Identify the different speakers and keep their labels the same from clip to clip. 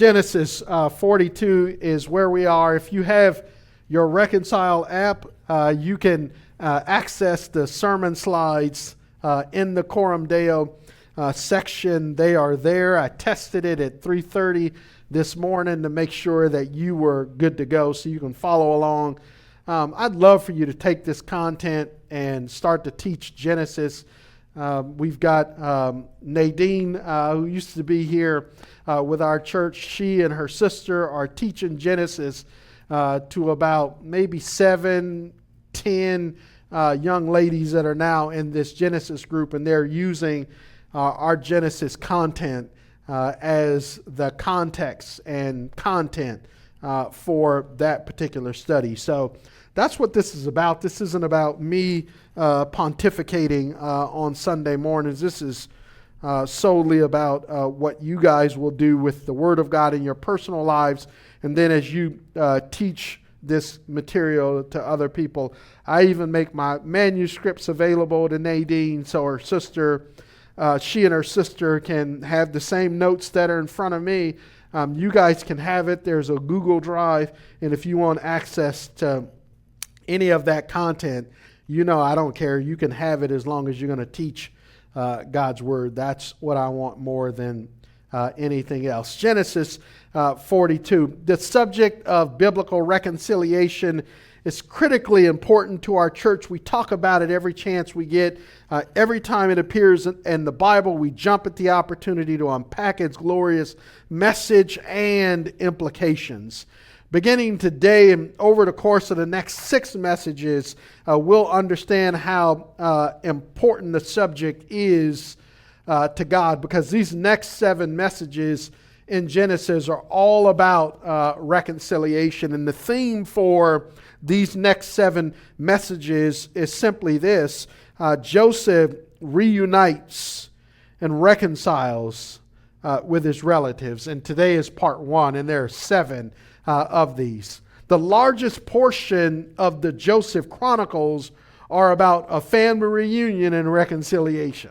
Speaker 1: Genesis 42 is where we are. If you have your Reconcile app, you can access the sermon slides in the Coram Deo section. They are there. I tested it at 3:30 this morning to make sure that you were good to go so you can follow along. I'd love for you to take this content and start to teach Genesis. We've got Nadine, who used to be here with our church. She and her sister are teaching Genesis to about maybe 7, 10 young ladies that are now in this Genesis group, and they're using our Genesis content as the context and content for that particular study. So that's what this is about. This isn't about me pontificating on Sunday mornings. This is solely about what you guys will do with the Word of God in your personal lives. And then as you teach this material to other people, I even make my manuscripts available to Nadine so her sister, she and her sister can have the same notes that are in front of me. You guys can have it. There's a Google Drive. And if you want access to any of that content, I don't care. You can have it as long as you're going to teach God's Word. That's what I want more than anything else. Genesis 42. The subject of biblical reconciliation is critically important to our church. We talk about it every chance we get. Every time it appears in the Bible, we jump at the opportunity to unpack its glorious message and implications. Beginning today and over the course of the next 6 messages, we'll understand how important the subject is to God, because these next 7 messages in Genesis are all about reconciliation. And the theme for these next 7 messages is simply this: Joseph reunites and reconciles with his relatives. And today is part 1, and there are 7 of these. The largest portion of the Joseph Chronicles are about a family reunion and reconciliation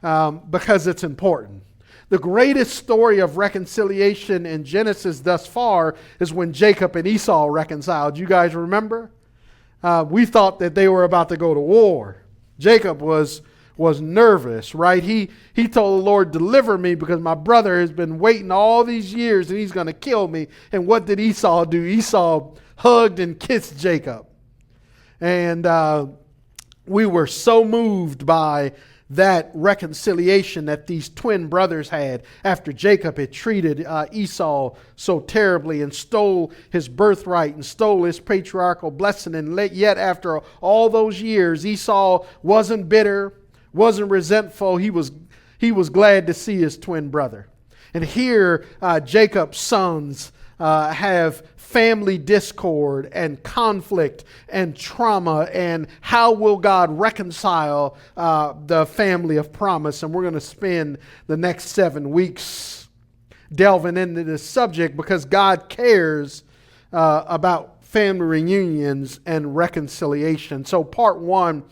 Speaker 1: because it's important. The greatest story of reconciliation in Genesis thus far is when Jacob and Esau reconciled. You guys remember? We thought that they were about to go to war. Jacob was nervous, right? He told the Lord, "Deliver me, because my brother has been waiting all these years and he's going to kill me." And what did Esau do? Esau hugged and kissed Jacob. And we were so moved by that reconciliation that these twin brothers had after Jacob had treated Esau so terribly and stole his birthright and stole his patriarchal blessing. And yet after all those years, Esau wasn't bitter, wasn't resentful. He was glad to see his twin brother. And here Jacob's sons have family discord and conflict and trauma, and how will God reconcile the family of promise? And we're going to spend the next 7 weeks delving into this subject, because God cares about family reunions and reconciliation. So part 1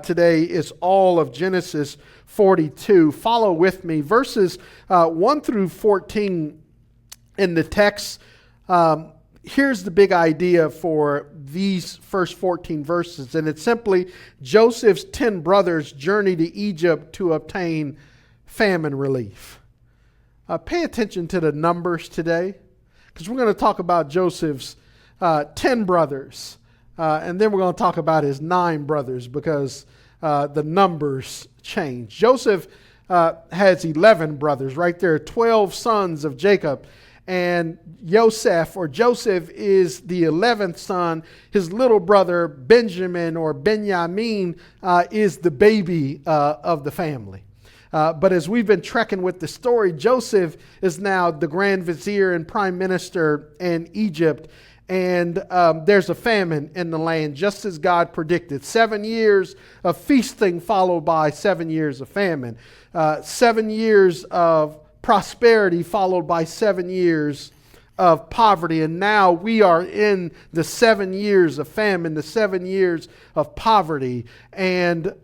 Speaker 1: today is all of Genesis 42. Follow with me. Verses 1 through 14 in the text. Here's the big idea for these first 14 verses, and it's simply Joseph's 10 brothers journey to Egypt to obtain famine relief. Pay attention to the numbers today, because we're going to talk about Joseph's 10 brothers, and then we're going to talk about his 9 brothers, because the numbers change. Joseph has 11 brothers, right? There are 12 sons of Jacob. And Joseph is the 11th son. His little brother Benjamin or Benjamin is the baby of the family. But as we've been trekking with the story, Joseph is now the Grand Vizier and Prime Minister in Egypt. And there's a famine in the land, just as God predicted. 7 years of feasting followed by 7 years of famine. 7 years of prosperity followed by 7 years of poverty, and now we are in the 7 years of famine, the 7 years of poverty, and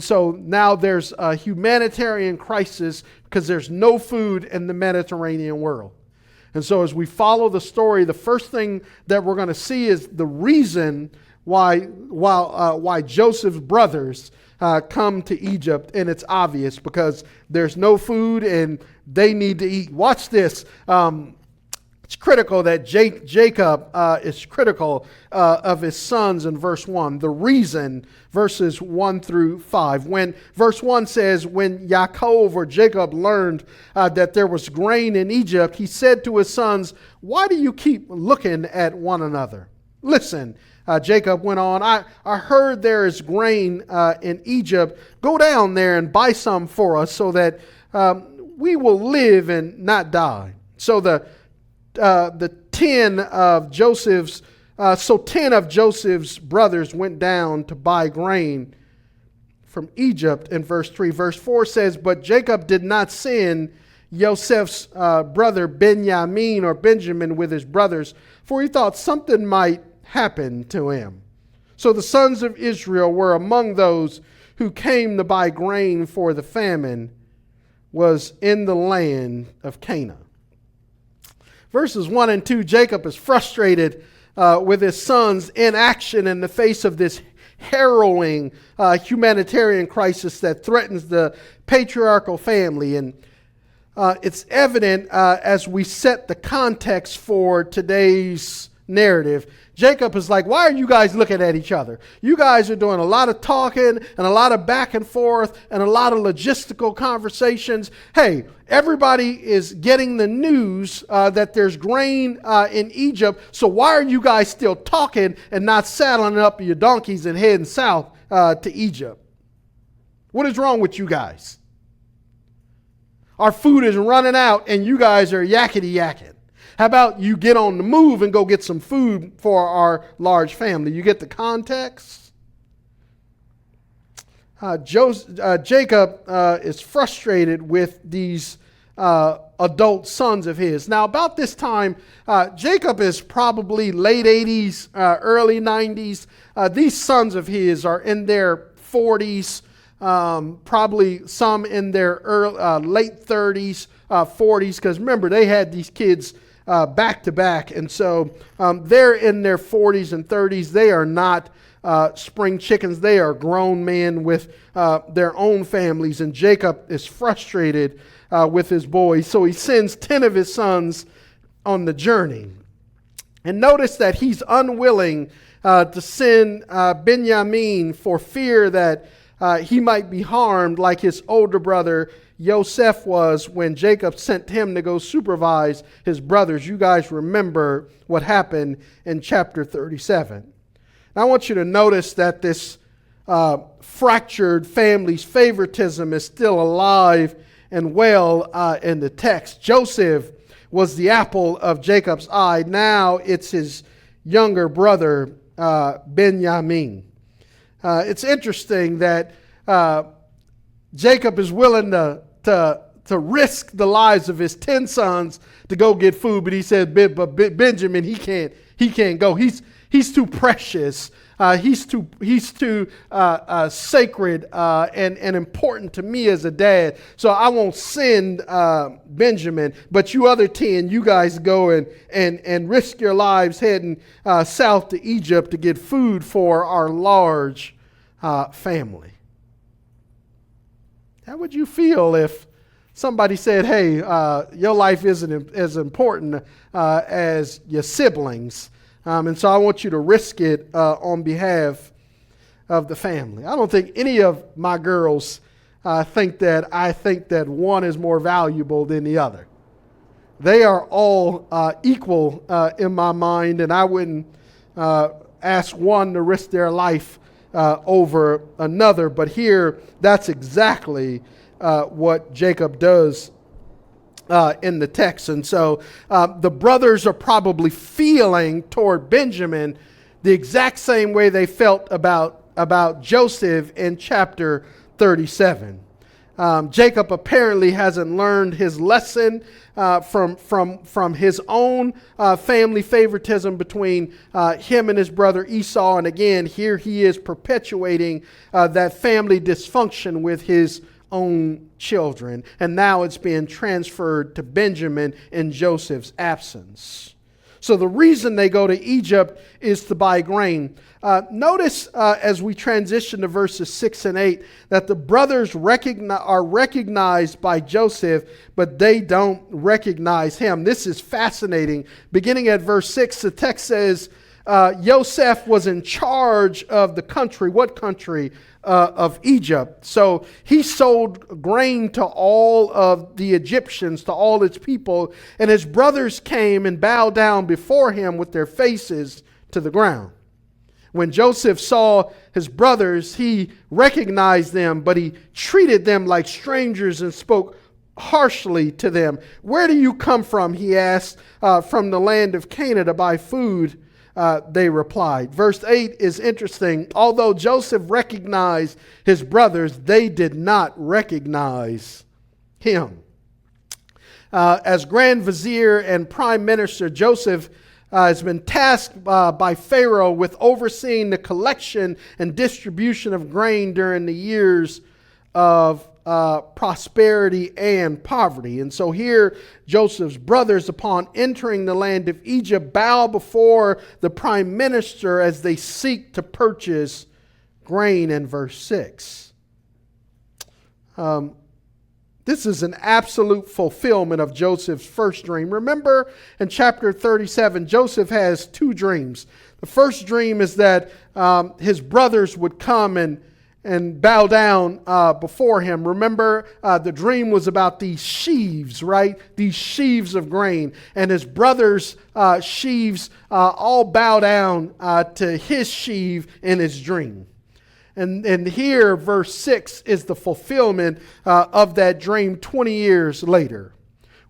Speaker 1: so now there's a humanitarian crisis because there's no food in the Mediterranean world. And so as we follow the story, the first thing that we're going to see is the reason why Joseph's brothers come to Egypt, and it's obvious because there's no food and they need to eat. Watch this. It's critical that Jacob is critical of his sons in verse 1. The reason, verses 1 through 5. When verse 1 says, when Yaakov or Jacob learned that there was grain in Egypt, he said to his sons, why do you keep looking at one another? Listen, Jacob went on, I heard there is grain in Egypt. Go down there and buy some for us so that we will live and not die. So the 10 of Joseph's brothers went down to buy grain from Egypt in verse 3. Verse 4 says, but Jacob did not send Joseph's brother Benjamin with his brothers, for he thought something might happen to him. So the sons of Israel were among those who came to buy grain, for the famine was in the land of Canaan. Verses 1 and 2, Jacob is frustrated with his sons' inaction in the face of this harrowing humanitarian crisis that threatens the patriarchal family. And it's evident as we set the context for today's narrative. Jacob is like, why are you guys looking at each other? You guys are doing a lot of talking and a lot of back and forth and a lot of logistical conversations. Hey, everybody is getting the news that there's grain in Egypt. So why are you guys still talking and not saddling up your donkeys and heading south to Egypt? What is wrong with you guys? Our food is running out and you guys are yakety yakking. How about you get on the move and go get some food for our large family? You get the context? Jacob is frustrated with these adult sons of his. Now, about this time, Jacob is probably late 80s, early 90s. These sons of his are in their 40s, probably some in their late 30s, 40s, because remember, they had these kids back to back. And so they're in their 40s and 30s. They are not spring chickens. They are grown men with their own families. And Jacob is frustrated with his boys. So he sends 10 of his sons on the journey. And notice that he's unwilling to send Benjamin for fear that he might be harmed like his older brother Joseph was when Jacob sent him to go supervise his brothers. You guys remember what happened in chapter 37. Now I want you to notice that this fractured family's favoritism is still alive and well in the text. Joseph was the apple of Jacob's eye. Now it's his younger brother Benjamin. It's interesting that Jacob is willing to risk the lives of his 10 sons to go get food, but he said, but Benjamin, he can't go. He's too precious. He's too sacred and important to me as a dad. So I won't send Benjamin, but you other 10, you guys go and risk your lives heading south to Egypt to get food for our large family. How would you feel if somebody said, hey, your life isn't as important as your siblings, and so I want you to risk it on behalf of the family? I don't think any of my girls think that one is more valuable than the other. They are all equal in my mind, and I wouldn't ask one to risk their life over another. But here, that's exactly what Jacob does in the text. And so the brothers are probably feeling toward Benjamin the exact same way they felt about Joseph in chapter 37. Jacob apparently hasn't learned his lesson from his own family favoritism between him and his brother Esau. And again, here he is perpetuating that family dysfunction with his own children. And now it's being transferred to Benjamin in Joseph's absence. So the reason they go to Egypt is to buy grain. Notice as we transition to verses 6 and 8 that the brothers are recognized by Joseph, but they don't recognize him. This is fascinating. Beginning at verse 6, the text says, Joseph was in charge of the country. What country? Of Egypt. So he sold grain to all of the Egyptians, to all its people, and his brothers came and bowed down before him with their faces to the ground. When Joseph saw his brothers, he recognized them, but he treated them like strangers and spoke harshly to them. Where do you come from? He asked. From the land of Canaan to buy food. They replied. Verse 8 is interesting. Although Joseph recognized his brothers, they did not recognize him. As Grand Vizier and Prime Minister, Joseph has been tasked by Pharaoh with overseeing the collection and distribution of grain during the years of prosperity and poverty. And so here Joseph's brothers, upon entering the land of Egypt, bow before the prime minister as they seek to purchase grain in verse 6. This is an absolute fulfillment of Joseph's first dream. Remember in chapter 37, Joseph has two dreams. The first dream is that his brothers would come and bow down before him. Remember, the dream was about these sheaves, right? These sheaves of grain. And his brothers' sheaves all bow down to his sheave in his dream. And here, verse 6 is the fulfillment of that dream 20 years later.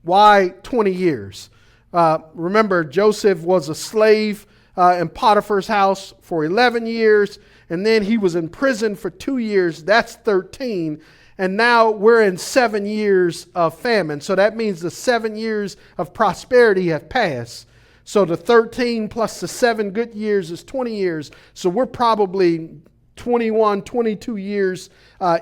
Speaker 1: Why 20 years? Remember, Joseph was a slave in Potiphar's house for 11 years. And then he was in prison for 2 years. That's 13. And now we're in 7 years of famine. So that means the 7 years of prosperity have passed. So the 13 plus the 7 good years is 20 years. So we're probably 21, 22 years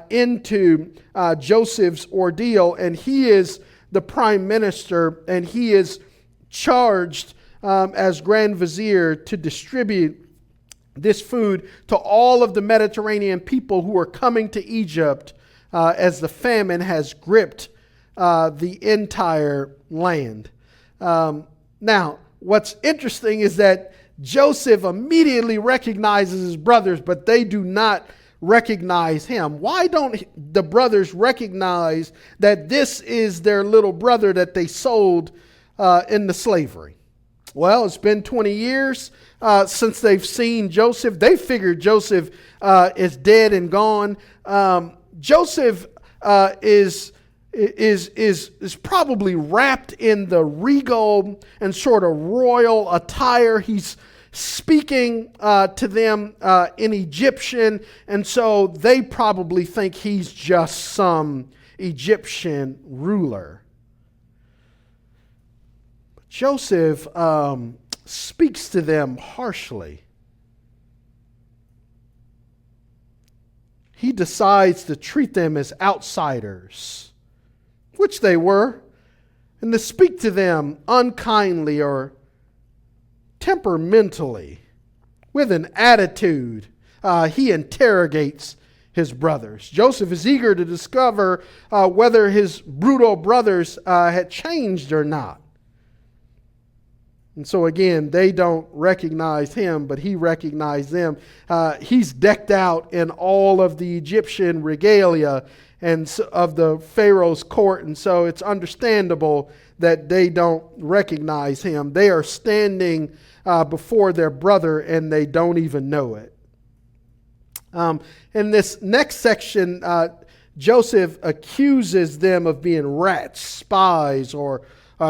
Speaker 1: into Joseph's ordeal. And he is the prime minister, and he is charged as Grand Vizier to distribute this food to all of the Mediterranean people who are coming to Egypt as the famine has gripped the entire land. Now, what's interesting is that Joseph immediately recognizes his brothers, but they do not recognize him. Why don't the brothers recognize that this is their little brother that they sold into slavery? Well, it's been 20 years since they've seen Joseph. They figured Joseph is dead and gone. Joseph is probably wrapped in the regal and sort of royal attire. He's speaking to them in Egyptian, and so they probably think he's just some Egyptian ruler. Joseph speaks to them harshly. He decides to treat them as outsiders, which they were, and to speak to them unkindly or temperamentally, with an attitude. He interrogates his brothers. Joseph is eager to discover whether his brutal brothers had changed or not. And so again, they don't recognize him, but he recognized them. He's decked out in all of the Egyptian regalia and of the Pharaoh's court, and so it's understandable that they don't recognize him. They are standing before their brother, and they don't even know it. In this next section, Joseph accuses them of being rats, spies, or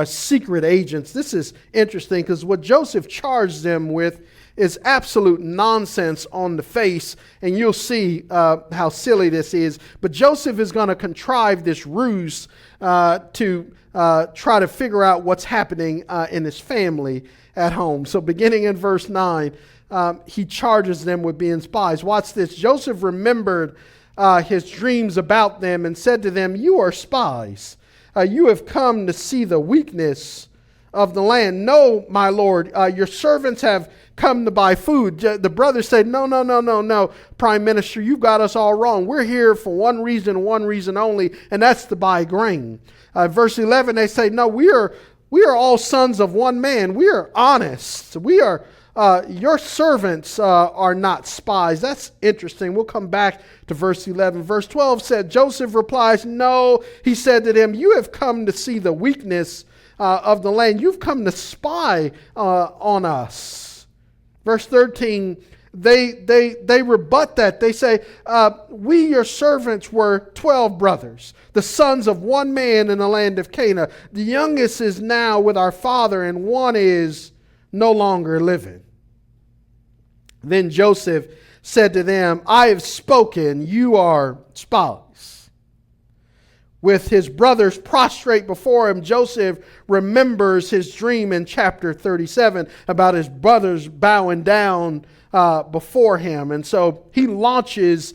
Speaker 1: secret agents. This is interesting because what Joseph charged them with is absolute nonsense on the face, and you'll see how silly this is. But Joseph is going to contrive this ruse to try to figure out what's happening in his family at home. So beginning in verse 9, he charges them with being spies. Watch this. Joseph remembered his dreams about them and said to them, "You are spies. You have come to see the weakness of the land. No, my lord, your servants have come to buy food." The brothers say, No, Prime Minister, you've got us all wrong. We're here for one reason only, and that's to buy grain. Verse 11, they say, "No, we are all sons of one man. We are honest. We are your servants are not spies." That's interesting. We'll come back to verse 11. Verse 12 said, Joseph replies, "No," he said to them, "you have come to see the weakness of the land. You've come to spy on us." Verse 13, they rebut that. They say, "We, your servants, were 12 brothers, the sons of one man in the land of Canaan. The youngest is now with our father, and one is no longer living." Then Joseph said to them, "I have spoken, you are spies." With his brothers prostrate before him, Joseph remembers his dream in chapter 37 about his brothers bowing down before him. And so he launches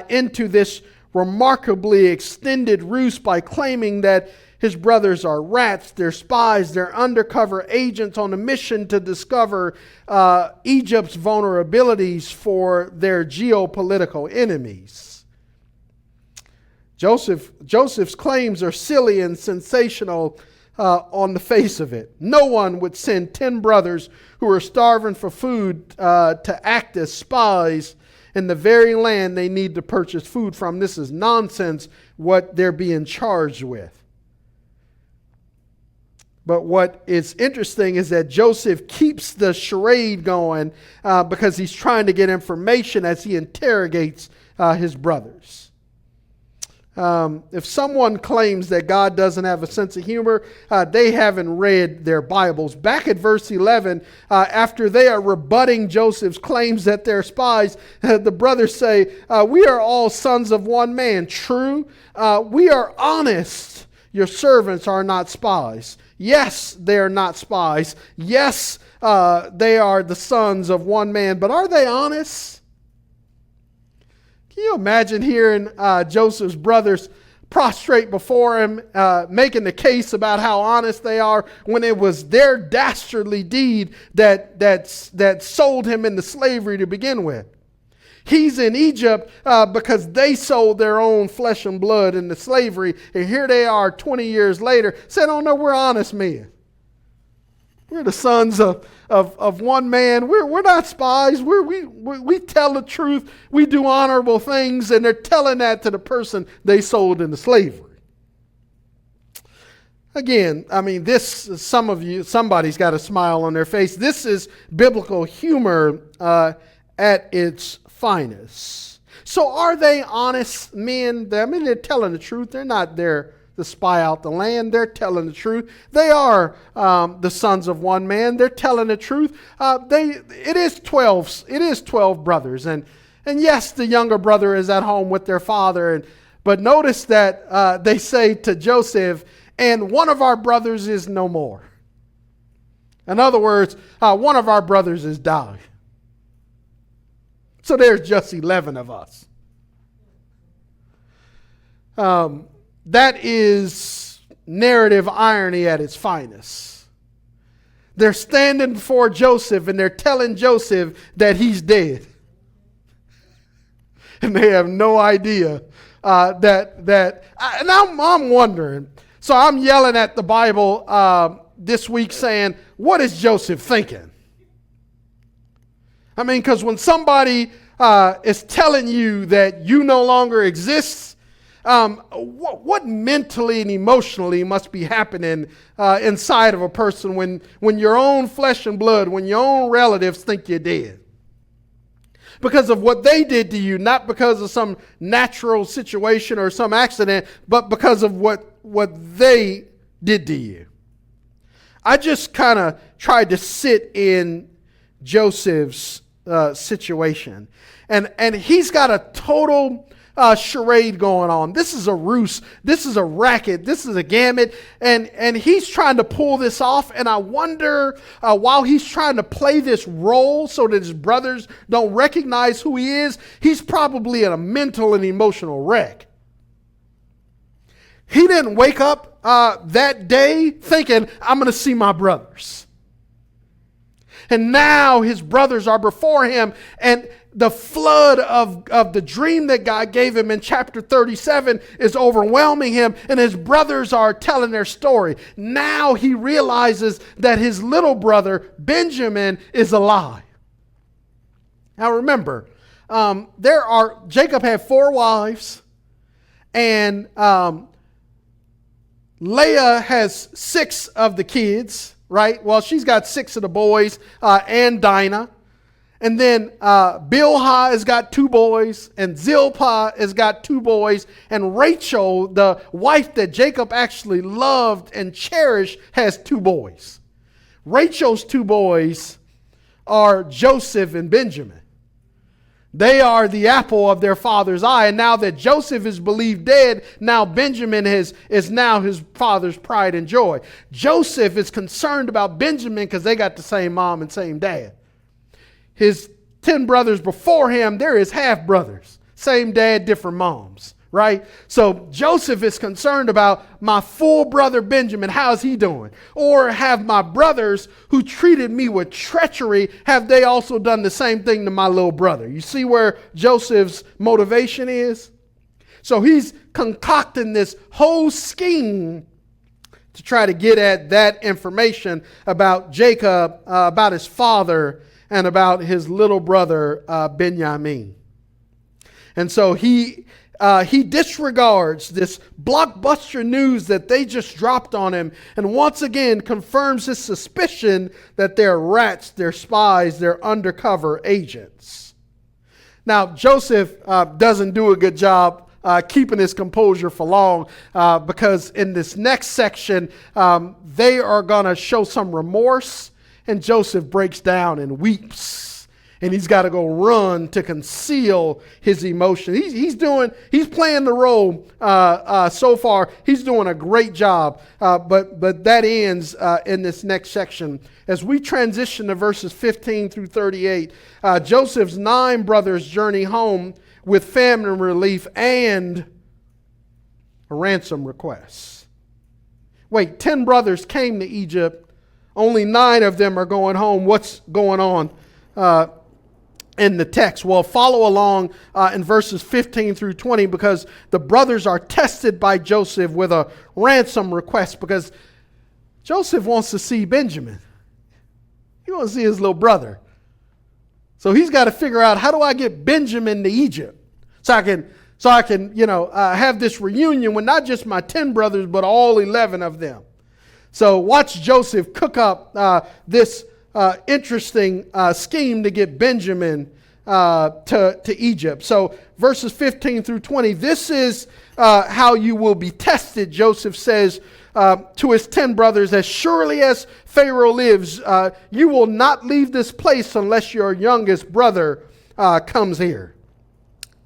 Speaker 1: into this remarkably extended ruse by claiming that his brothers are rats, they're spies, they're undercover agents on a mission to discover Egypt's vulnerabilities for their geopolitical enemies. Joseph's claims are silly and sensational on the face of it. No one would send 10 brothers who are starving for food to act as spies in the very land they need to purchase food from. This is nonsense what they're being charged with. But what is interesting is that Joseph keeps the charade going because he's trying to get information as he interrogates his brothers. If someone claims that God doesn't have a sense of humor, they haven't read their Bibles. Back at verse 11, after they are rebutting Joseph's claims that they're spies, the brothers say, "We are all sons of one man." True. "We are honest. Your servants are not spies." Yes, they are not spies. Yes, they are the sons of one man. But are they honest? Can you imagine hearing Joseph's brothers prostrate before him, making the case about how honest they are when it was their dastardly deed that sold him into slavery to begin with? He's in Egypt because they sold their own flesh and blood into slavery. And here they are 20 years later saying, "Oh no, we're honest men. We're the sons of one man. We're not spies. We tell the truth. We do honorable things." And they're telling that to the person they sold into slavery. Again, I mean, somebody's got a smile on their face. This is biblical humor at its finest. So are they honest men? I mean, they're telling the truth. They're not there to spy out the land. They're telling the truth. They are the sons of one man. They're telling the truth. It is 12 brothers. And yes, the younger brother is at home with their father. But notice that they say to Joseph, "And one of our brothers is no more." In other words, one of our brothers has died. So there's just 11 of us. That is narrative irony at its finest. They're standing before Joseph and they're telling Joseph that he's dead. And they have no idea and I'm wondering. So I'm yelling at the Bible this week saying, what is Joseph thinking? I mean, because when somebody is telling you that you no longer exist, what mentally and emotionally must be happening inside of a person when your own flesh and blood, when your own relatives think you're dead? Because of what they did to you, not because of some natural situation or some accident, but because of what they did to you. I just kind of tried to sit in Joseph's situation. And he's got a total charade going on. This is a ruse. This is a racket. This is a gamut. And he's trying to pull this off. And I wonder, while he's trying to play this role so that his brothers don't recognize who he is, he's probably in a mental and emotional wreck. He didn't wake up that day thinking, I'm going to see my brothers. And now his brothers are before him, and the flood of the dream that God gave him in chapter 37 is overwhelming him, and his brothers are telling their story. Now he realizes that his little brother, Benjamin, is alive. Now remember, Jacob had 4 wives, and Leah has 6 of the kids, right? Well, she's got 6 of the boys and Dinah. And then Bilhah has got 2 boys, and Zilpah has got 2 boys, and Rachel, the wife that Jacob actually loved and cherished, has 2 boys. Rachel's 2 boys are Joseph and Benjamin. They are the apple of their father's eye. And now that Joseph is believed dead, now Benjamin is now his father's pride and joy. Joseph is concerned about Benjamin because they got the same mom and same dad. His 10 brothers before him, they're his half brothers. Same dad, different moms, right? So Joseph is concerned about my full brother Benjamin. How's he doing? Or have my brothers who treated me with treachery, have they also done the same thing to my little brother? You see where Joseph's motivation is? So he's concocting this whole scheme to try to get at that information about Jacob, about his father, and about his little brother Benjamin. And so he disregards this blockbuster news that they just dropped on him, and once again confirms his suspicion that they're rats, they're spies, they're undercover agents. Now, Joseph doesn't do a good job keeping his composure for long because in this next section, they are going to show some remorse. And Joseph breaks down and weeps, and he's got to go run to conceal his emotion. He's playing the role so far. He's doing a great job, but that ends in this next section. As we transition to verses 15 through 38, Joseph's 9 brothers journey home with famine relief and a ransom request. Wait, 10 brothers came to Egypt. Only 9 of them are going home. What's going on in the text? Well, follow along in verses 15 through 20 because the brothers are tested by Joseph with a ransom request because Joseph wants to see Benjamin. He wants to see his little brother. So he's got to figure out, how do I get Benjamin to Egypt so I can have this reunion with not just my 10 brothers but all 11 of them. So watch Joseph cook up this interesting scheme to get Benjamin to Egypt. So verses 15 through 20, this is how you will be tested, Joseph says to his 10 brothers, as surely as Pharaoh lives, you will not leave this place unless your youngest brother comes here.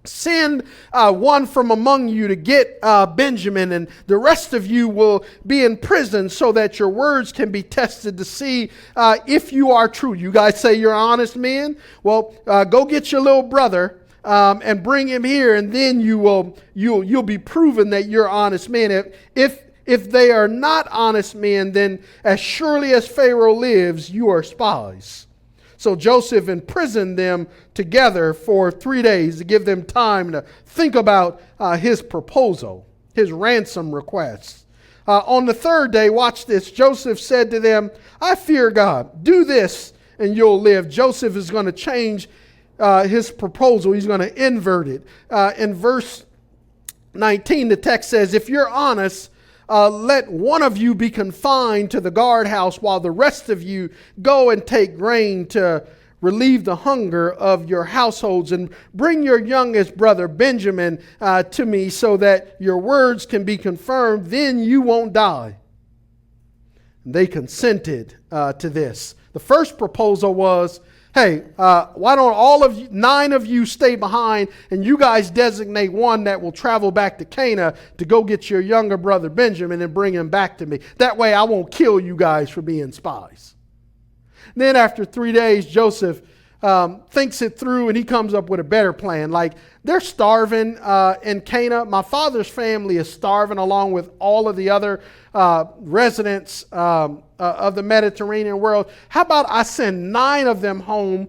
Speaker 1: Send one from among you to get Benjamin, and the rest of you will be in prison so that your words can be tested to see if you are true. You guys say you're honest men? Well, go get your little brother and bring him here, and then you'll be proven that you're honest men. If they are not honest men, then as surely as Pharaoh lives, you are spies. So Joseph imprisoned them together for 3 days to give them time to think about his proposal, his ransom request. On the 3rd day, watch this, Joseph said to them, I fear God. Do this and you'll live. Joseph is going to change his proposal. He's going to invert it. In verse 19, the text says, if you're honest, let one of you be confined to the guardhouse while the rest of you go and take grain to relieve the hunger of your households, and bring your youngest brother Benjamin to me so that your words can be confirmed. Then you won't die. And they consented to this. The first proposal was Hey, why don't all of you, 9 of you stay behind and you guys designate one that will travel back to Cana to go get your younger brother Benjamin and bring him back to me. That way I won't kill you guys for being spies. Then after 3 days, Joseph thinks it through and he comes up with a better plan. Like, they're starving in Cana. My father's family is starving along with all of the other residents of the Mediterranean world. How about I send 9 of them home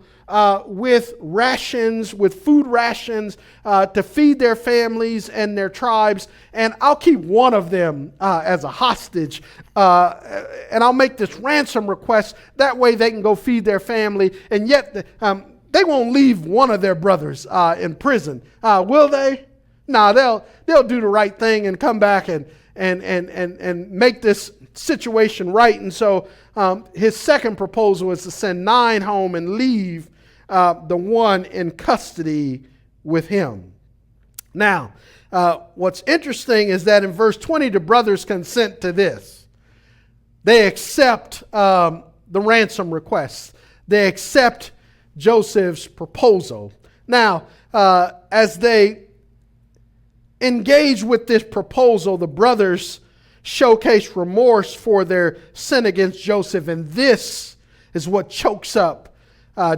Speaker 1: with rations, with food rations to feed their families and their tribes, and I'll keep one of them as a hostage, and I'll make this ransom request. That way they can go feed their family, and yet they won't leave one of their brothers in prison, will they? No, they'll do the right thing and come back and make this situation right. And so his second proposal is to send 9 home and leave the one in custody with him. Now, what's interesting is that in verse 20, the brothers consent to this. They accept the ransom request. They accept Joseph's proposal. Now, as they engage with this proposal, the brothers showcase remorse for their sin against Joseph, and this is what chokes up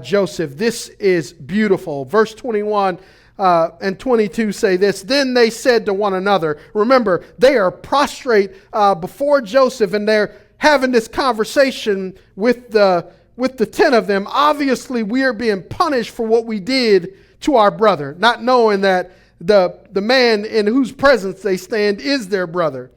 Speaker 1: Joseph. This is beautiful. Verse 21 and 22 say this: Then they said to one another. Remember, they are prostrate before Joseph, and they're having this conversation with the 10 of them. Obviously, we are being punished for what we did to our brother, not knowing that the man in whose presence they stand is their brother.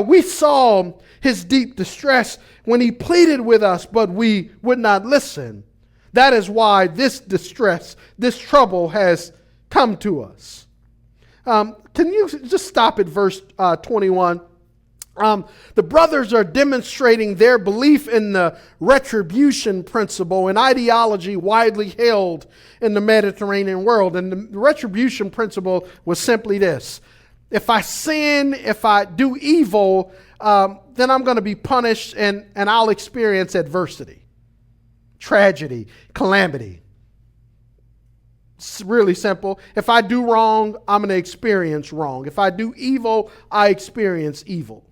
Speaker 1: We saw his deep distress when he pleaded with us, but we would not listen. That is why this distress, this trouble has come to us. Can you just stop at verse 21? The brothers are demonstrating their belief in the retribution principle, an ideology widely held in the Mediterranean world. And the retribution principle was simply this: if I sin, if I do evil, then I'm going to be punished and I'll experience adversity, tragedy, calamity. It's really simple. If I do wrong, I'm going to experience wrong. If I do evil, I experience evil.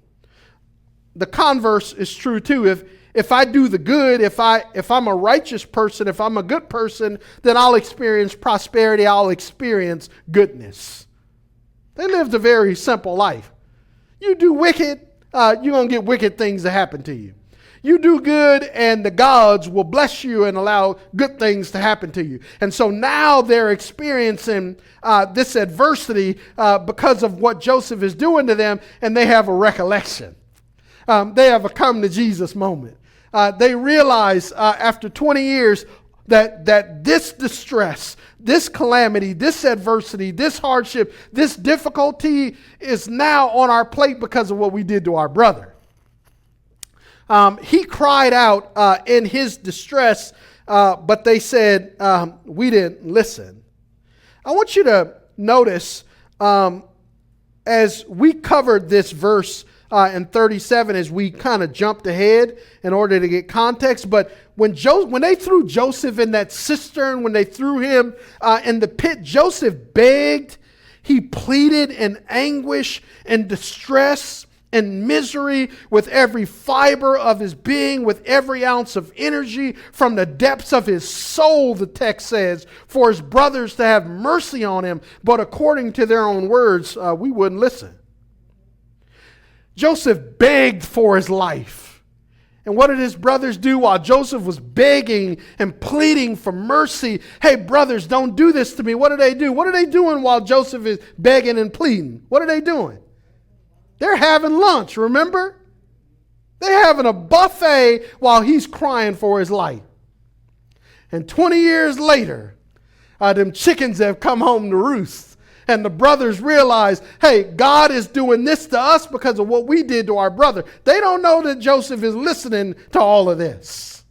Speaker 1: The converse is true too. If I do the good, if I'm a righteous person, if I'm a good person, then I'll experience prosperity, I'll experience goodness. They lived a very simple life. You do wicked, you're going to get wicked things to happen to you. You do good and the gods will bless you and allow good things to happen to you. And so now they're experiencing this adversity because of what Joseph is doing to them, and they have a recollection. They have a come to Jesus moment. They realize after 20 years that this distress, this calamity, this adversity, this hardship, this difficulty is now on our plate because of what we did to our brother. He cried out in his distress, but they said, we didn't listen. I want you to notice as we covered this verse in 37, as we kind of jumped ahead in order to get context. But when they threw Joseph in that cistern, when they threw him in the pit, Joseph begged, he pleaded in anguish and distress and misery with every fiber of his being, with every ounce of energy from the depths of his soul, the text says, for his brothers to have mercy on him. But according to their own words, we wouldn't listen. Joseph begged for his life. And what did his brothers do while Joseph was begging and pleading for mercy? Hey, brothers, don't do this to me. What do they do? What are they doing while Joseph is begging and pleading? What are they doing? They're having lunch, remember? They're having a buffet while he's crying for his life. And 20 years later, them chickens have come home to roost. And the brothers realize, hey, God is doing this to us because of what we did to our brother. They don't know that Joseph is listening to all of this.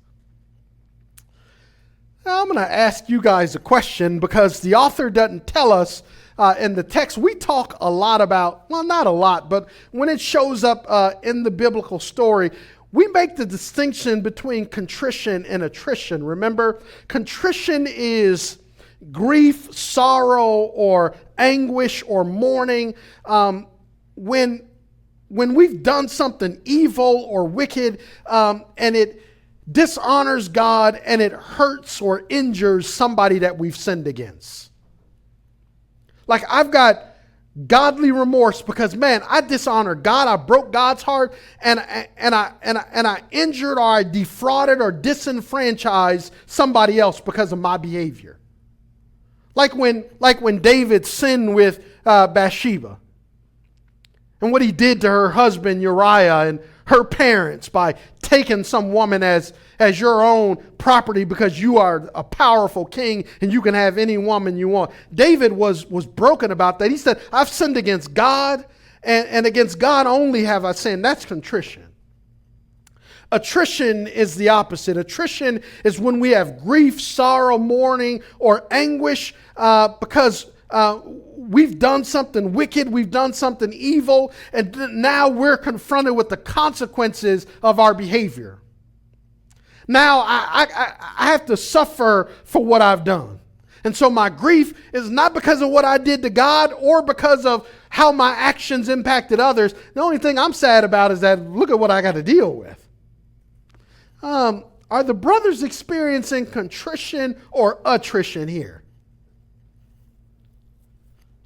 Speaker 1: Now, I'm going to ask you guys a question because the author doesn't tell us in the text. We talk a lot about, well, not a lot, but when it shows up in the biblical story, we make the distinction between contrition and attrition. Remember, contrition is grief, sorrow, or anguish, or mourning. When we've done something evil or wicked, and it dishonors God and it hurts or injures somebody that we've sinned against. Like, I've got godly remorse because, man, I dishonored God. I broke God's heart, and I injured, or I defrauded or disenfranchised somebody else because of my behavior. Like when David sinned with Bathsheba, and what he did to her husband Uriah and her parents by taking some woman as your own property because you are a powerful king and you can have any woman you want. David was broken about that. He said, I've sinned against God, and against God only have I sinned. That's contrition. Attrition is the opposite. Attrition is when we have grief, sorrow, mourning, or anguish because we've done something wicked, we've done something evil, and now we're confronted with the consequences of our behavior. Now I have to suffer for what I've done. And so my grief is not because of what I did to God or because of how my actions impacted others. The only thing I'm sad about is that look at what I got to deal with. Are the brothers experiencing contrition or attrition here?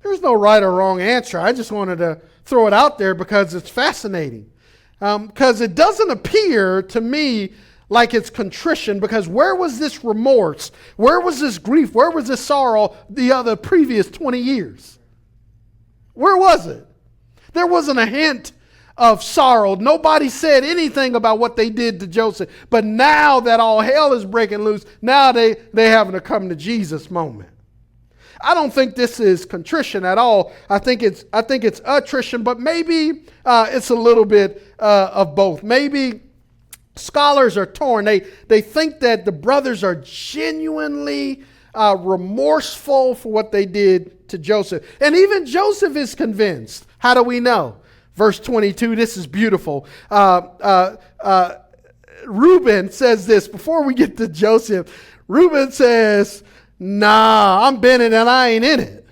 Speaker 1: There's no right or wrong answer. I just wanted to throw it out there because it's fascinating. Because it doesn't appear to me like it's contrition, because where was this remorse? Where was this grief? Where was this sorrow the previous 20 years? Where was it? There wasn't a hint of sorrow. Nobody said anything about what they did to Joseph. But now that all hell is breaking loose, now they having a come to Jesus moment. I don't think this is contrition at all. I think it's attrition, but maybe it's a little bit of both. Maybe scholars are torn. They think that the brothers are genuinely remorseful for what they did to Joseph. And even Joseph is convinced. How do we know? Verse 22, this is beautiful. Reuben says this, before we get to Joseph, Reuben says, nah, I'm been in it and I ain't in it.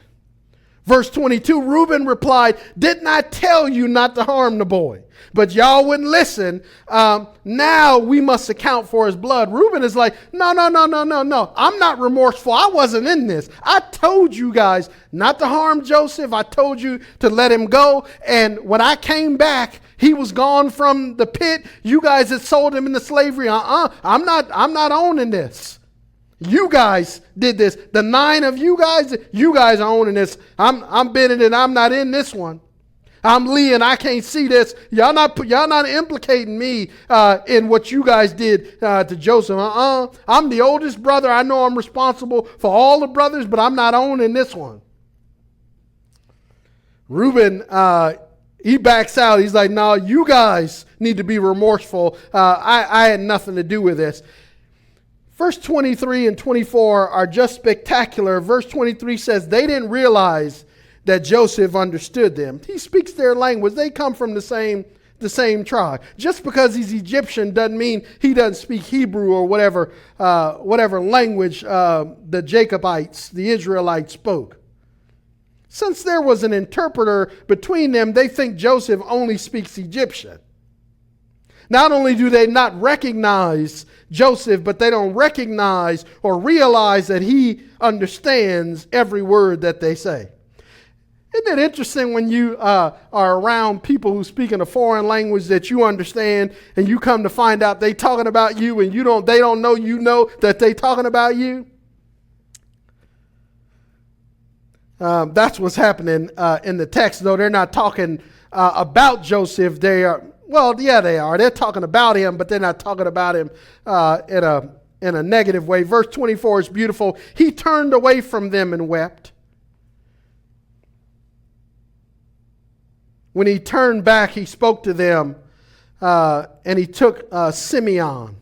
Speaker 1: Verse 22, Reuben replied, didn't I tell you not to harm the boy? But y'all wouldn't listen. Now we must account for his blood. Reuben is like, no. I'm not remorseful. I wasn't in this. I told you guys not to harm Joseph. I told you to let him go. And when I came back, he was gone from the pit. You guys had sold him into slavery. I'm not owning this. You guys did this. The 9 of you guys are owning this. I'm bidding it. I'm not in this one. I'm Lee and I can't see this. Y'all not implicating me in what you guys did to Joseph. I'm the oldest brother. I know I'm responsible for all the brothers, but I'm not owning this one. Reuben, he backs out. He's like, no, you guys need to be remorseful. I had nothing to do with this. Verse 23 and 24 are just spectacular. Verse 23 says they didn't realize that Joseph understood them. He speaks their language. They come from the same tribe. Just because he's Egyptian doesn't mean he doesn't speak Hebrew or whatever language the Jacobites, the Israelites spoke. Since there was an interpreter between them, they think Joseph only speaks Egyptian. Not only do they not recognize Joseph, but they don't recognize or realize that he understands every word that they say. Isn't it interesting when you are around people who speak in a foreign language that you understand, and you come to find out they talking about you, and they don't know that they talking about you? That's what's happening in the text, though they're not talking about Joseph. They are. Well, yeah, they are. They're talking about him, but they're not talking about him in a negative way. Verse 24 is beautiful. He turned away from them and wept. When he turned back, he spoke to them, and he took Simeon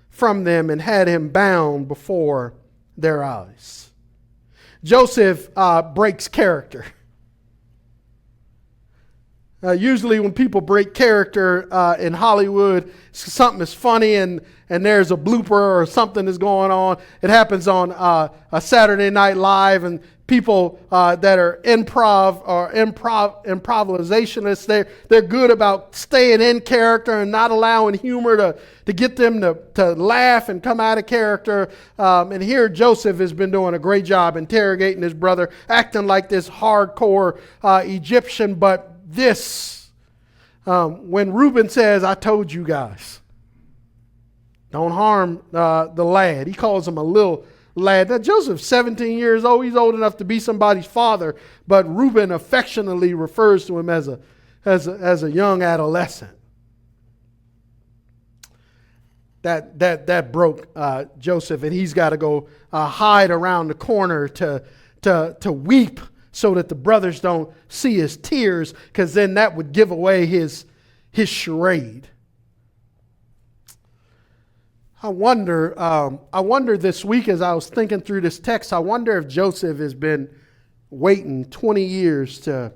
Speaker 1: from them and had him bound before their eyes. Joseph breaks character. Usually when people break character in Hollywood, something is funny and there's a blooper or something is going on. It happens on a Saturday Night Live, and people that are improvisationists, they're good about staying in character and not allowing humor to get them to laugh and come out of character. And here Joseph has been doing a great job interrogating his brother, acting like this hardcore Egyptian. But this, when Reuben says, I told you guys, don't harm the lad. He calls him a little lad. Now, Joseph's 17 years old. He's old enough to be somebody's father, but Reuben affectionately refers to him as a young adolescent. That broke Joseph, and he's got to go hide around the corner to weep so that the brothers don't see his tears, because then that would give away his charade. I wonder this week as I was thinking through this text, I wonder if Joseph has been waiting 20 years to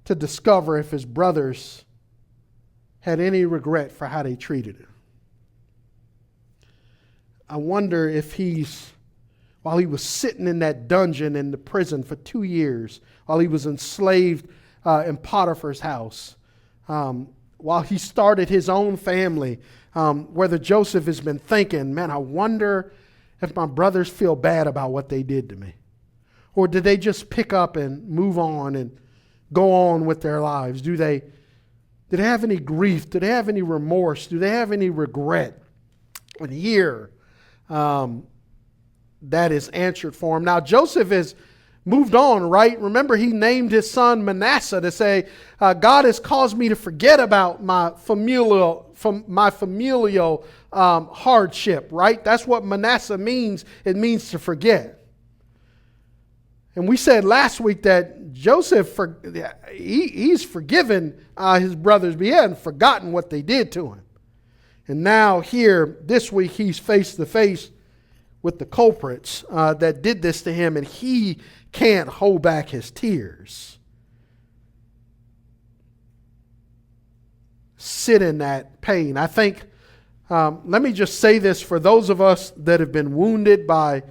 Speaker 1: discover if his brothers had any regret for how they treated him. I wonder if while he was sitting in that dungeon in the prison for 2 years, while he was enslaved in Potiphar's house, while he started his own family, whether Joseph has been thinking, man, I wonder if my brothers feel bad about what they did to me. Or did they just pick up and move on and go on with their lives? Did they have any grief? Do they have any remorse? Do they have any regret? And here, that is answered for him. Now, Joseph has moved on, right? Remember, he named his son Manasseh to say, God has caused me to forget about my familial hardship, right? That's what Manasseh means. It means to forget. And we said last week that Joseph, he's forgiven his brothers, but he hadn't forgotten what they did to him. And now here, this week, he's face to face with the culprits that did this to him, and he can't hold back his tears. Sit in that pain. I think, let me just say this for those of us that have been wounded by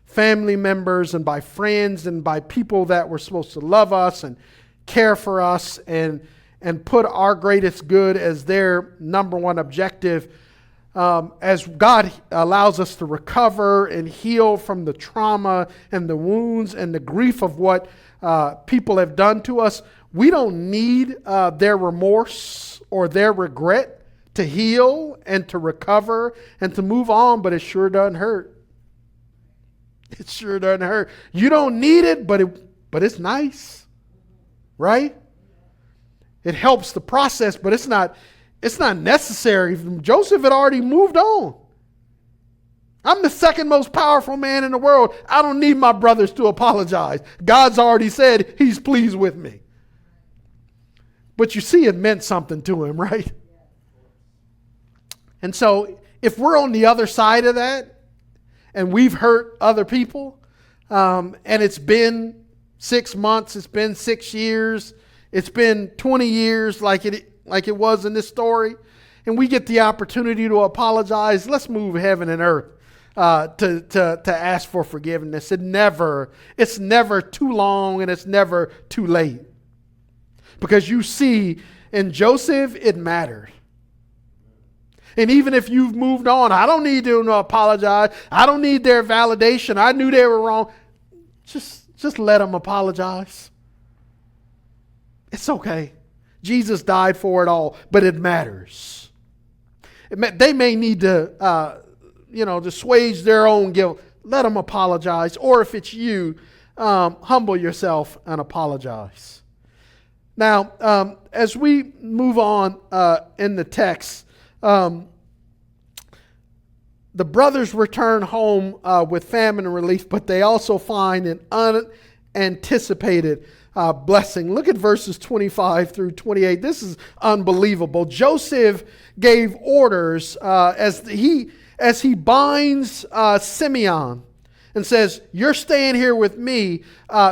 Speaker 1: family members and by friends and by people that were supposed to love us and care for us and put our greatest good as their number one objective. As God allows us to recover and heal from the trauma and the wounds and the grief of what people have done to us, we don't need their remorse or their regret to heal and to recover and to move on, but it sure doesn't hurt. It sure doesn't hurt. You don't need it, but it's nice, right? It helps the process, but it's not necessary. Joseph had already moved on. I'm the second most powerful man in the world. I don't need my brothers to apologize. God's already said he's pleased with me. But you see, it meant something to him, right? And so if we're on the other side of that and we've hurt other people, and it's been 6 months, it's been 6 years, it's been 20 years like it was in this story, and we get the opportunity to apologize, let's move heaven and earth to ask for forgiveness. It's never too long, and it's never too late. Because you see, in Joseph, it mattered. And even if you've moved on, I don't need them to apologize. I don't need their validation. I knew they were wrong. Just let them apologize. It's okay. Jesus died for it all, but it matters. They may need to, to assuage their own guilt. Let them apologize. Or if it's you, humble yourself and apologize. Now, as we move on in the text, the brothers return home with famine and relief, but they also find an unanticipated blessing. Look at verses 25 through 28. This is unbelievable. Joseph gave orders as he binds Simeon and says, you're staying here with me,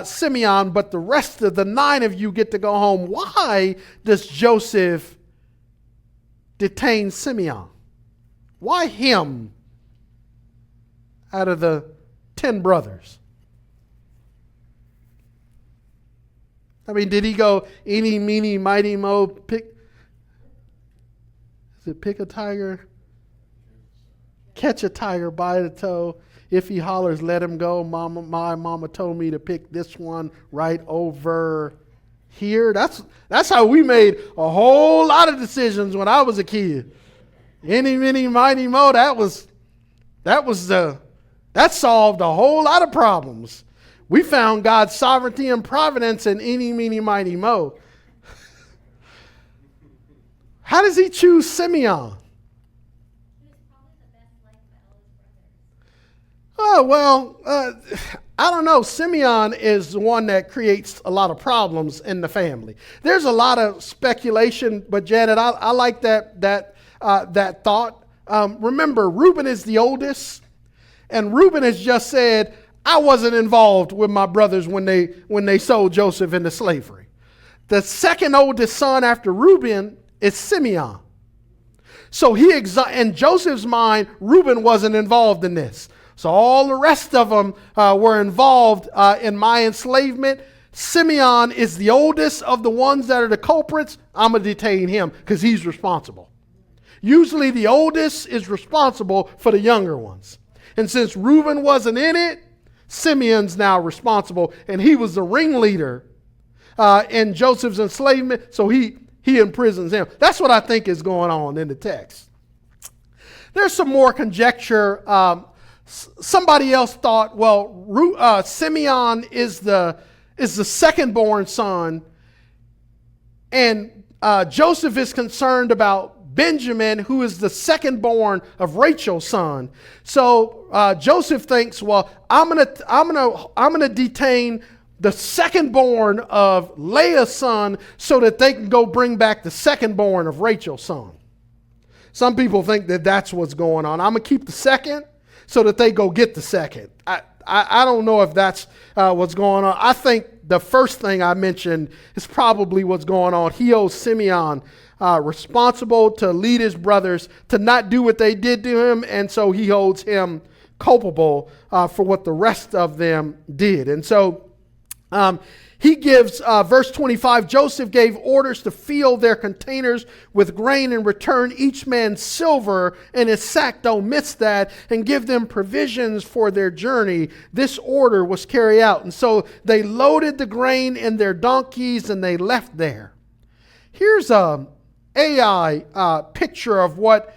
Speaker 1: Simeon, but the rest of the 9 of you get to go home. Why does Joseph detain Simeon? Why him out of the 10 brothers? I mean, did he go eeny, meeny, mighty, mo, pick a tiger? Catch a tiger by the toe. If he hollers, let him go. My mama told me to pick this one right over here. That's how we made a whole lot of decisions when I was a kid. Eeny, meeny, mighty, mo. That solved a whole lot of problems. We found God's sovereignty and providence in eeny, meeny, mighty, mo. How does he choose Simeon? Oh, well, I don't know. Simeon is the one that creates a lot of problems in the family. There's a lot of speculation, but Janet, I like that thought. Remember, Reuben is the oldest, and Reuben has just said, I wasn't involved with my brothers when they sold Joseph into slavery. The second oldest son after Reuben is Simeon. So in Joseph's mind, Reuben wasn't involved in this. So all the rest of them were involved in my enslavement. Simeon is the oldest of the ones that are the culprits. I'm going to detain him because he's responsible. Usually the oldest is responsible for the younger ones. And since Reuben wasn't in it, Simeon's now responsible. And he was the ringleader in Joseph's enslavement. So he imprisons him. That's what I think is going on in the text. There's some more conjecture. Somebody else thought, well, Simeon is the second born son, and Joseph is concerned about Benjamin, who is the second born of Rachel's son. So Joseph thinks, well, I'm gonna detain the second born of Leah's son so that they can go bring back the second born of Rachel's son. Some people think that that's what's going on. I'm gonna keep the second so that they go get the second. I don't know if that's what's going on. I think the first thing I mentioned is probably what's going on. He owes Simeon responsible to lead his brothers to not do what they did to him, and so he holds him culpable for what the rest of them did. And so he gives, verse 25, Joseph gave orders to fill their containers with grain and return each man silver in his sack. Don't miss that. And give them provisions for their journey. This order was carried out. And so they loaded the grain in their donkeys and they left there. Here's a AI picture of what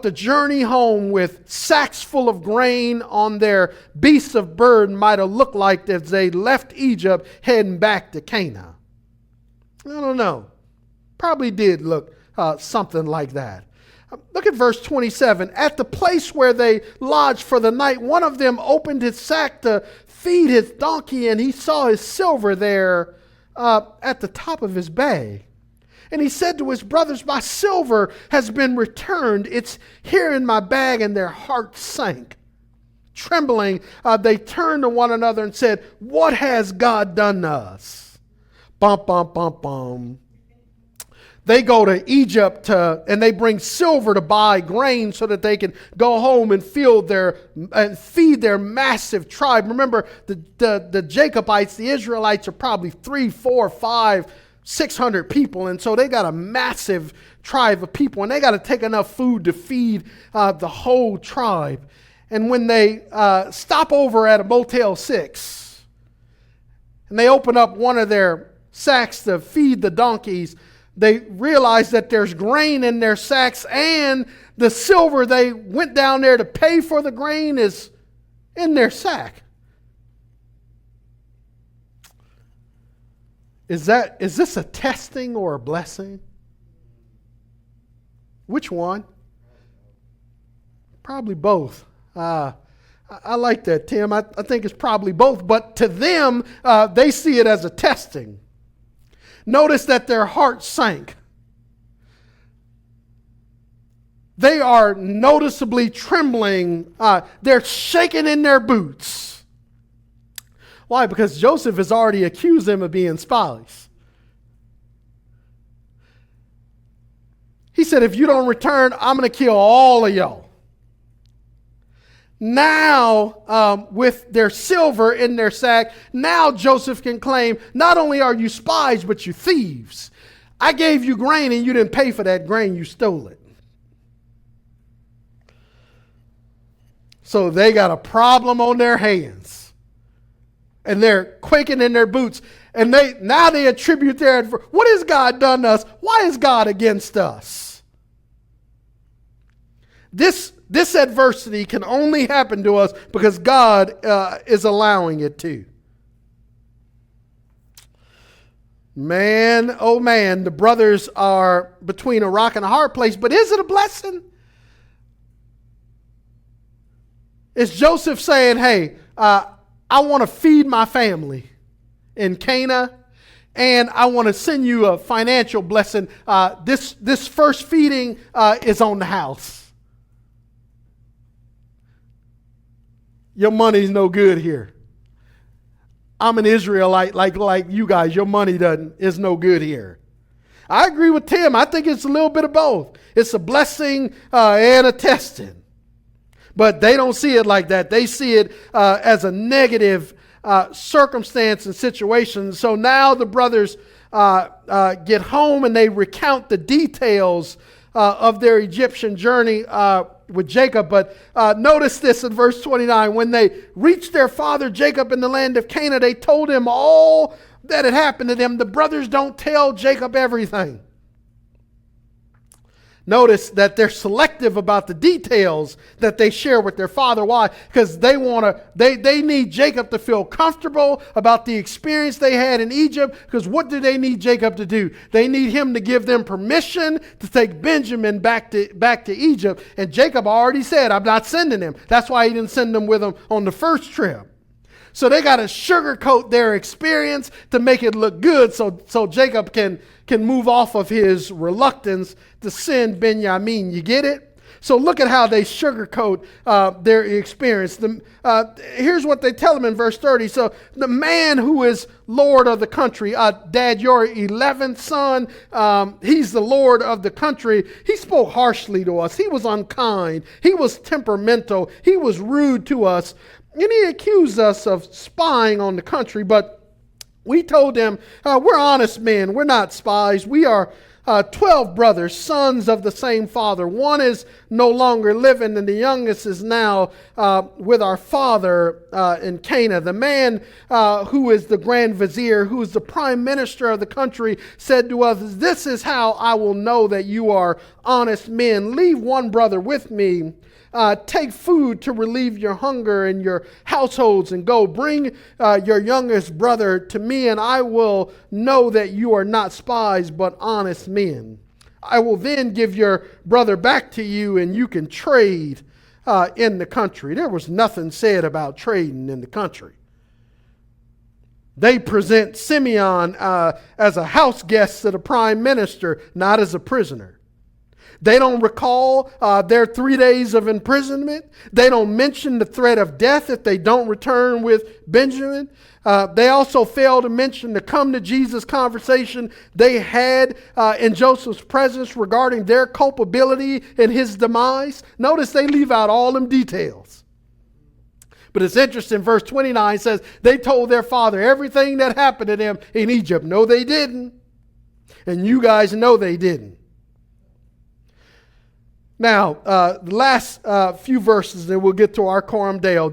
Speaker 1: the journey home with sacks full of grain on their beasts of burden might have looked like as they left Egypt heading back to Canaan. I don't know. Probably did look something like that. Look at verse 27. At the place where they lodged for the night, one of them opened his sack to feed his donkey, and he saw his silver there at the top of his bag. And he said to his brothers, my silver has been returned. It's here in my bag. And their hearts sank. Trembling, they turned to one another and said, what has God done to us? Bum, bum, bum, bum. They go to Egypt and they bring silver to buy grain so that they can go home and feed their massive tribe. Remember, the Jacobites, the Israelites are probably 3, 4, 5, 600 people, and so they got a massive tribe of people, and they got to take enough food to feed the whole tribe. And when they stop over at a Motel 6, and they open up one of their sacks to feed the donkeys, they realize that there's grain in their sacks, and the silver they went down there to pay for the grain is in their sack. Is this a testing or a blessing? Which one? Probably both. I like that, Tim. I think it's probably both. But to them, they see it as a testing. Notice that their hearts sank. They are noticeably trembling. They're shaking in their boots. Why? Because Joseph has already accused them of being spies. He said, if you don't return, I'm going to kill all of y'all. Now, with their silver in their sack, now Joseph can claim, not only are you spies, but you thieves. I gave you grain and you didn't pay for that grain, you stole it. So they got a problem on their hands. And they're quaking in their boots. And they attribute their, what has God done to us? Why is God against us? This adversity can only happen to us because God is allowing it to. Man, oh man, the brothers are between a rock and a hard place, but is it a blessing? Is Joseph saying, hey, I want to feed my family in Canaan, and I want to send you a financial blessing. This first feeding is on the house. Your money's no good here. I'm an Israelite like you guys. Your money is no good here. I agree with Tim. I think it's a little bit of both. It's a blessing and a testing. But they don't see it like that. They see it as a negative circumstance and situation. So now the brothers get home and they recount the details of their Egyptian journey with Jacob. But notice this in verse 29. When they reached their father Jacob in the land of Canaan, they told him all that had happened to them. The brothers don't tell Jacob everything. Notice that they're selective about the details that they share with their father. Why? Because they need Jacob to feel comfortable about the experience they had in Egypt. Because what do they need Jacob to do? They need him to give them permission to take Benjamin back to Egypt. And Jacob already said, I'm not sending him. That's why he didn't send them with him on the first trip. So they got to sugarcoat their experience to make it look good so Jacob can move off of his reluctance to send Benjamin. You get it? So look at how they sugarcoat their experience. Here's what they tell him in verse 30. So the man who is Lord of the country, Dad, your 11th son, he's the Lord of the country. He spoke harshly to us. He was unkind. He was temperamental. He was rude to us. And he accused us of spying on the country, but we told him, we're honest men. We're not spies. We are 12 brothers, sons of the same father. One is no longer living, and the youngest is now with our father in Canaan. The man who is the grand vizier, who is the prime minister of the country, said to us, this is how I will know that you are honest men. Leave one brother with me. Take food to relieve your hunger in your households and go. Bring your youngest brother to me, and I will know that you are not spies, but honest men. I will then give your brother back to you, and you can trade in the country. There was nothing said about trading in the country. They present Simeon as a house guest to the prime minister, not as a prisoner. They don't recall their 3 days of imprisonment. They don't mention the threat of death if they don't return with Benjamin. They also fail to mention the come to Jesus conversation they had in Joseph's presence regarding their culpability in his demise. Notice they leave out all them details. But it's interesting, verse 29 says, they told their father everything that happened to them in Egypt. No, they didn't. And you guys know they didn't. Now, the last few verses, then we'll get to our Coram Deo.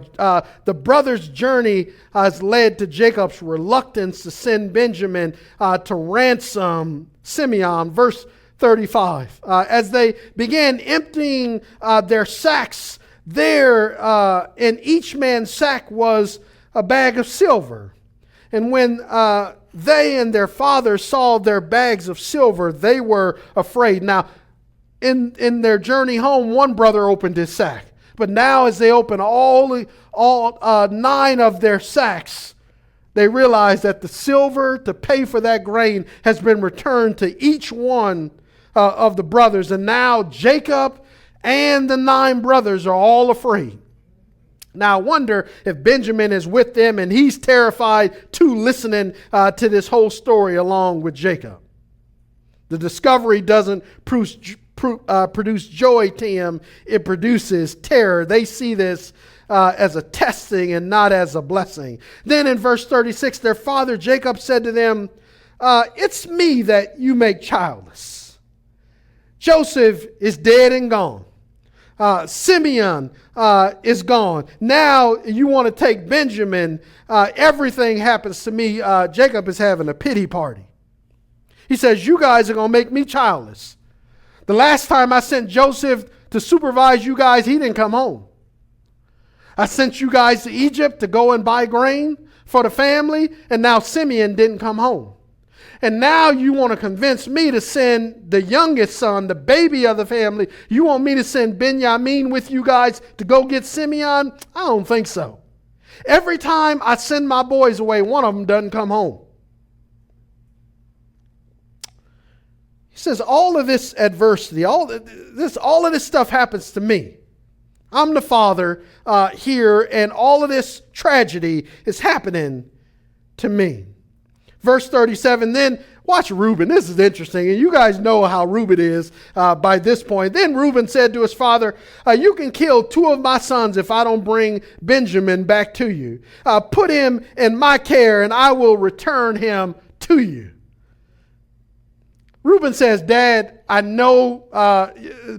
Speaker 1: The brothers' journey has led to Jacob's reluctance to send Benjamin to ransom Simeon. Verse 35. As they began emptying their sacks, there in each man's sack was a bag of silver. And when they and their father saw their bags of silver, they were afraid. Now, in their journey home, one brother opened his sack. But now as they open all 9 of their sacks, they realize that the silver to pay for that grain has been returned to each one of the brothers. And now Jacob and the 9 brothers are all afraid. Now I wonder if Benjamin is with them and he's terrified too, listening to this whole story along with Jacob. The discovery doesn't produce joy to him. It produces terror. They see this as a testing and not as a blessing. Then in verse 36, their father Jacob said to them, it's me that you make childless. Joseph is dead and gone. Simeon is gone. Now you want to take Benjamin. Everything happens to me. Jacob is having a pity party. He says, you guys are going to make me childless. The last time I sent Joseph to supervise you guys, he didn't come home. I sent you guys to Egypt to go and buy grain for the family, and now Simeon didn't come home. And now you want to convince me to send the youngest son, the baby of the family. You want me to send Benjamin with you guys to go get Simeon? I don't think so. Every time I send my boys away, one of them doesn't come home. He says all of this adversity, all of this stuff happens to me. I'm the father here, and all of this tragedy is happening to me. Verse 37, then watch Reuben. This is interesting, and you guys know how Reuben is by this point. Then Reuben said to his father, you can kill 2 of my sons if I don't bring Benjamin back to you. Put him in my care, and I will return him to you. Reuben says, Dad, I know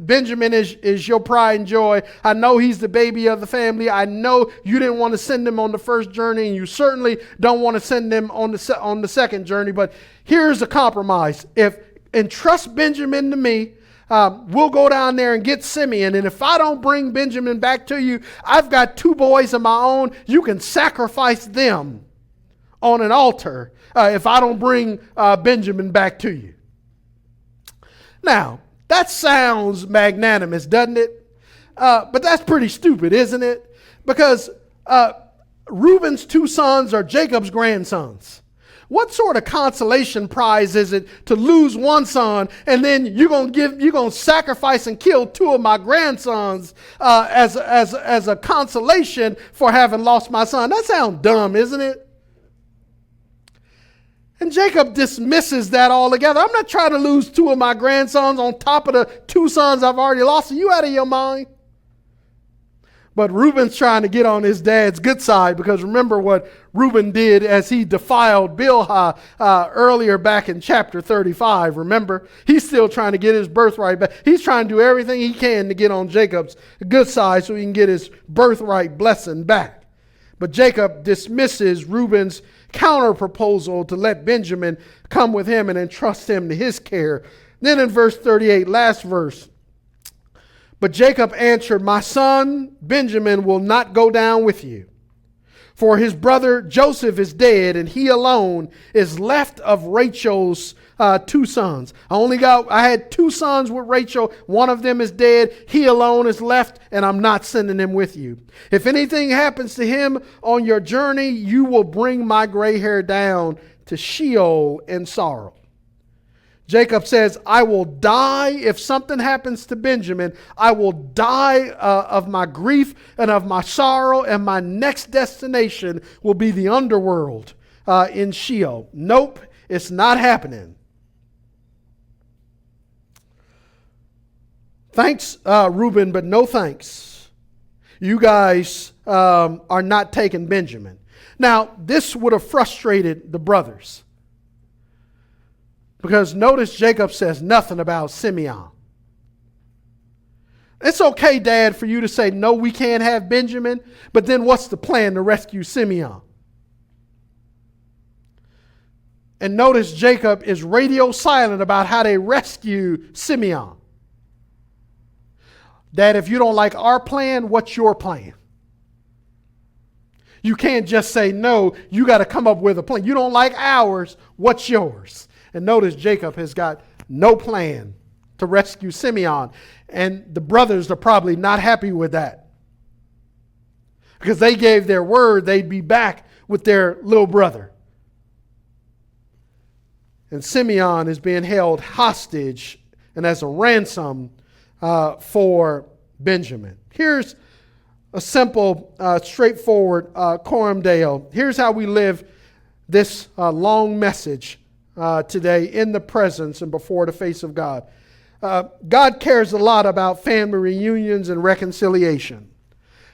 Speaker 1: Benjamin is your pride and joy. I know he's the baby of the family. I know you didn't want to send him on the first journey, and you certainly don't want to send him on the second journey. But here's a compromise. Entrust Benjamin to me, we'll go down there and get Simeon. And if I don't bring Benjamin back to you, I've got 2 boys of my own. You can sacrifice them on an altar if I don't bring Benjamin back to you. Now, that sounds magnanimous, doesn't it? But that's pretty stupid, isn't it? Because Reuben's 2 sons are Jacob's grandsons. What sort of consolation prize is it to lose one son and then you're gonna sacrifice and kill 2 of my grandsons as a consolation for having lost my son? That sounds dumb, isn't it? And Jacob dismisses that altogether. I'm not trying to lose 2 of my grandsons on top of the 2 sons I've already lost. Are you out of your mind? But Reuben's trying to get on his dad's good side, because remember what Reuben did as he defiled Bilhah earlier back in chapter 35. Remember, he's still trying to get his birthright back. He's trying to do everything he can to get on Jacob's good side so he can get his birthright blessing back. But Jacob dismisses Reuben's counter proposal to let Benjamin come with him and entrust him to his care. Then in verse 38, last verse, but Jacob answered, my son Benjamin will not go down with you, for his brother Joseph is dead, and he alone is left of Rachel's 2 sons. I had 2 sons with Rachel. One of them is dead. He alone is left, and I'm not sending him with you. If anything happens to him on your journey, you will bring my gray hair down to Sheol in sorrow. Jacob says, I will die if something happens to Benjamin. I will die of my grief and of my sorrow, and my next destination will be the underworld in Sheol. Nope, it's not happening. Thanks, Reuben, but no thanks. You guys are not taking Benjamin. Now, this would have frustrated the brothers, because notice Jacob says nothing about Simeon. It's okay, Dad, for you to say, no, we can't have Benjamin, but then what's the plan to rescue Simeon? And notice Jacob is radio silent about how they rescue Simeon. Dad, if you don't like our plan, what's your plan? You can't just say no. You got to come up with a plan. You don't like ours, what's yours? And notice Jacob has got no plan to rescue Simeon. And the brothers are probably not happy with that, because they gave their word they'd be back with their little brother. And Simeon is being held hostage and as a ransom for Benjamin. Here's a simple, straightforward Coram Deo. Here's how we live this long message today in the presence and before the face of God. God cares a lot about family reunions and reconciliation.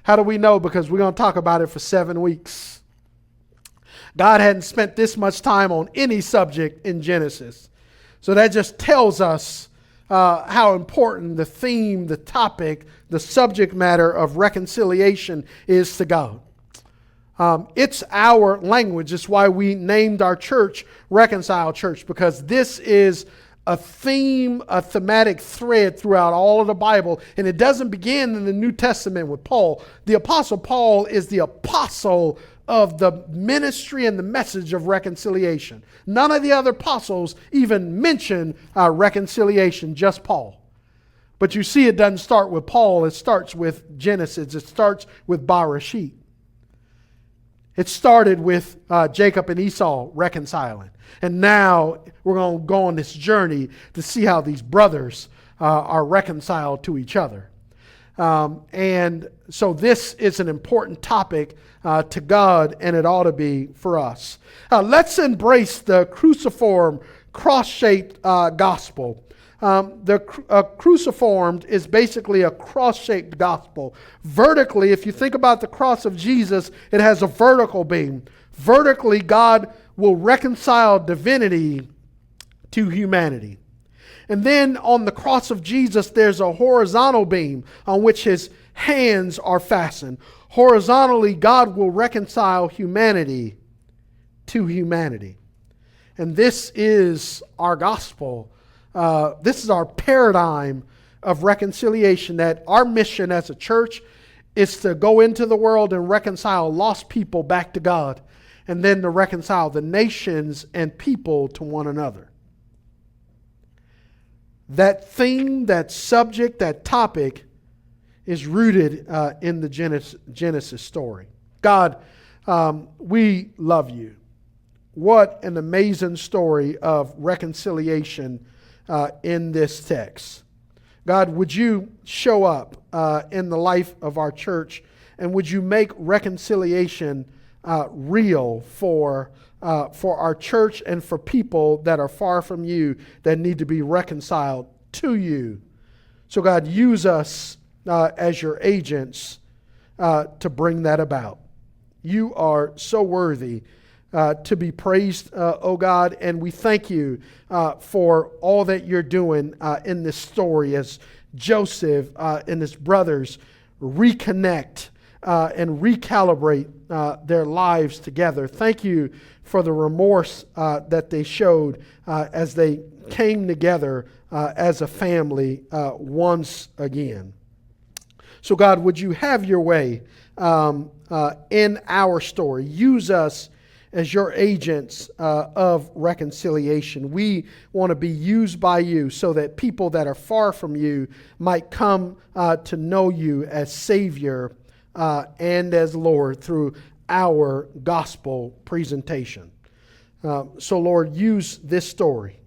Speaker 1: How do we know? Because we're going to talk about it for 7 weeks. God hadn't spent this much time on any subject in Genesis. So that just tells us how important the theme, the topic, the subject matter of reconciliation is to God. It's our language. It's why we named our church Reconcile Church, because this is a theme, a thematic thread throughout all of the Bible. And it doesn't begin in the New Testament with Paul. The Apostle Paul is the apostle of the ministry and the message of reconciliation. None of the other apostles even mention reconciliation, just Paul. But you see, it doesn't start with Paul. It starts with Genesis. It starts with Bereshit. It started with Jacob and Esau reconciling. And now we're going to go on this journey to see how these brothers are reconciled to each other. And so this is an important topic to God, and it ought to be for us. Let's embrace the cruciform, cross-shaped gospel. Cruciformed is basically a cross-shaped gospel. Vertically, if you think about the cross of Jesus, it has a vertical beam. Vertically, God will reconcile divinity to humanity. And then on the cross of Jesus, there's a horizontal beam on which his hands are fastened. Horizontally, God will reconcile humanity to humanity. And this is our gospel. This is our paradigm of reconciliation, that our mission as a church is to go into the world and reconcile lost people back to God, and then to reconcile the nations and people to one another. That theme, that subject, that topic is rooted in the Genesis story. God, we love you. What an amazing story of reconciliation in this text. God, would you show up in the life of our church, and would you make reconciliation real for our church and for people that are far from you, that need to be reconciled to you. So God, use us as your agents to bring that about. You are so worthy to be praised, oh God, and we thank you for all that you're doing in this story as Joseph and his brothers reconnect and recalibrate their lives together. Thank you for the remorse that they showed as they came together as a family once again. So God, would you have your way in our story? Use us as your agents of reconciliation. We want to be used by you so that people that are far from you might come to know you as Savior and as Lord through our gospel presentation. So Lord, use this story.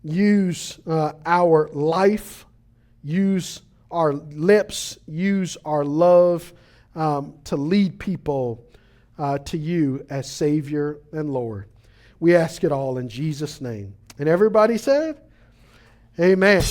Speaker 1: Use our life. Use our lips. Use our love to lead people to you as Savior and Lord. We ask it all in Jesus' name. And everybody said, amen.